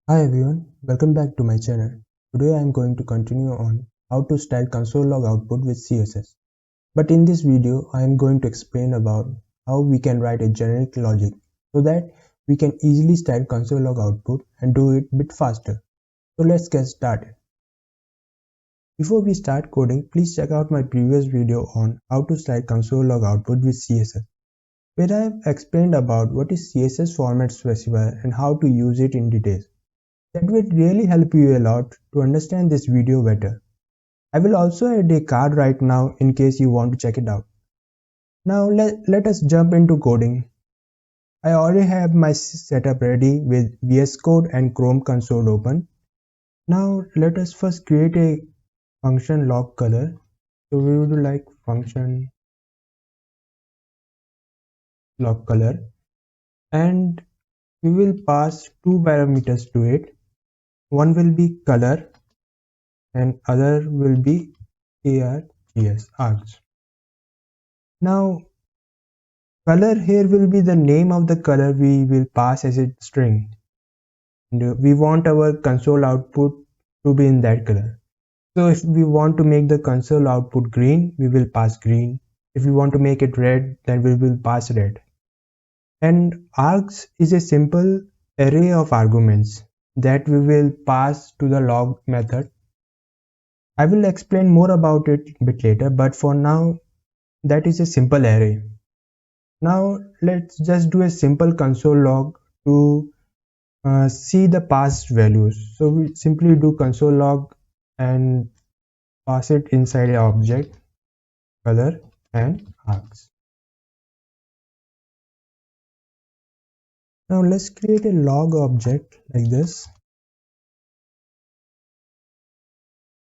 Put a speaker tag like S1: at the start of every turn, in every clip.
S1: Hi everyone, welcome back to my channel. Today I am going to continue on how to style console log output with CSS. But in this video I am going to explain about how we can write a generic logic so that we can easily style console log output and do it a bit faster. So let's get started. Before we start coding, please check out my previous video on how to style console log output with CSS, where I have explained about what is CSS format specifier and how to use it in detail. That will really help you a lot to understand this video better. I will also add a card right now in case you want to check it out. Now let us jump into coding. I already have my setup ready with VS Code and Chrome console open. Now let us first create a function log color. So we would like function log color and we will pass two parameters to it. One will be color and other will be args. Now color here will be the name of the color we will pass as a string, and we want our console output to be in that color. So if we want to make the console output green, we will pass green. If we want to make it red, then we will pass red. And args is a simple array of arguments that we will pass to the log method. I will explain more about it a bit later, but for now that is a simple array. Now let's just do a simple console log to see the passed values. So we simply do console log and pass it inside a object color and args. Now let's create a log object like this,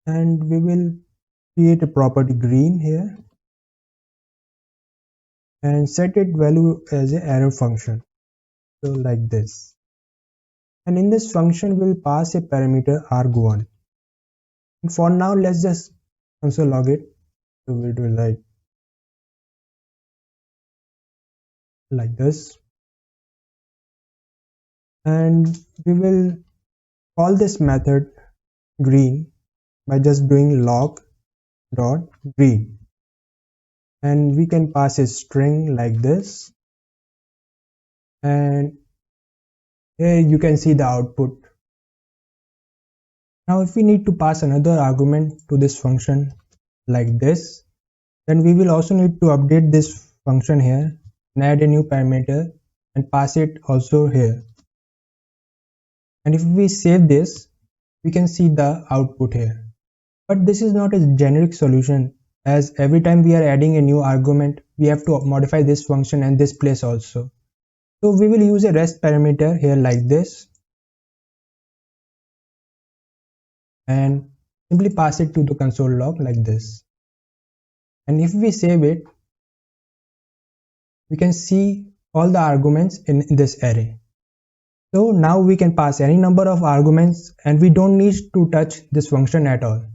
S1: and we will create a property green here and set it value as an arrow function, so like this. And in this function we'll pass a parameter arg1. And for now let's just console log it. So we'll do like this, and we will call this method green by just doing log dot green, and we can pass a string like this, and here you can see the output. Now if we need to pass another argument to this function like this, then we will also need to update this function here and add a new parameter and pass it also here. And if we save this, we can see the output here. But this is not a generic solution, as every time we are adding a new argument, we have to modify this function and this place also. So we will use a rest parameter here like this and simply pass it to the console log like this. And if we save it, we can see all the arguments in this array. So now we can pass any number of arguments and we don't need to touch this function at all.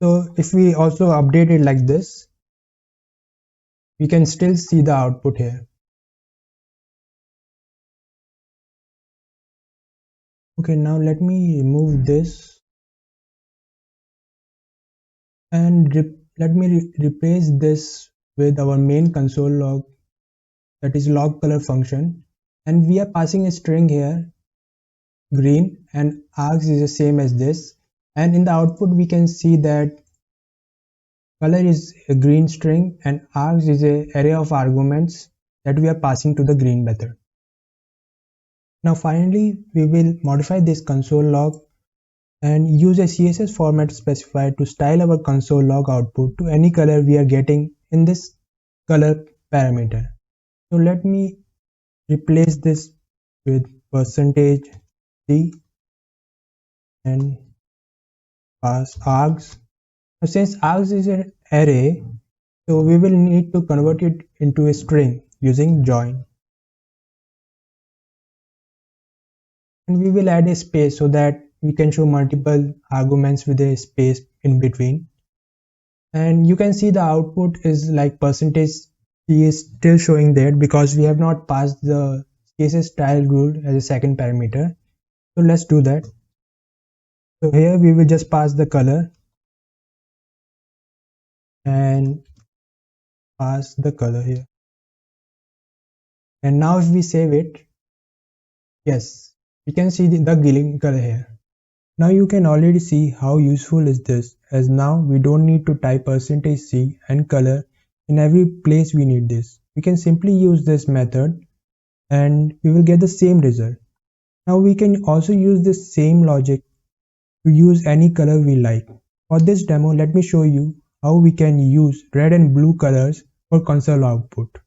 S1: So if we also update it like this, we can still see the output here. Okay, now let me remove this and let me replace this with our main console log, that is log color function, and we are passing a string here green, and args is the same as this, and in the output we can see that color is a green string and args is an array of arguments that we are passing to the green method. Now finally we will modify this console log and use a CSS format specifier to style our console log output to any color we are getting in this color parameter. So let me replace this with %c and pass args. Now since args is an array, so we will need to convert it into a string using join. And we will add a space so that we can show multiple arguments with a space in between. And you can see the output is like %c is still showing there because we have not passed the CSS style rule as a second parameter. So let's do that. So here we will just pass the color and pass the color here. And now if we save it, yes, we can see the green color here. Now you can already see how useful is this, as now we don't need to type %c and color in every place we need this. We can simply use this method and we will get the same result. Now we can also use this same logic to use any color we like. For this demo, let me show you how we can use red and blue colors for console output.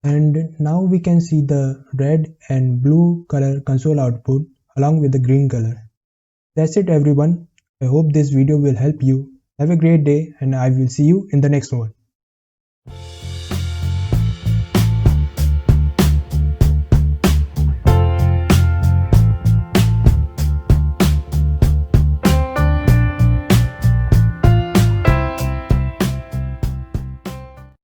S1: And now we can see the red and blue color console output along with the green color. That's it everyone. I hope this video will help you. Have a great day and I will see you in the next one.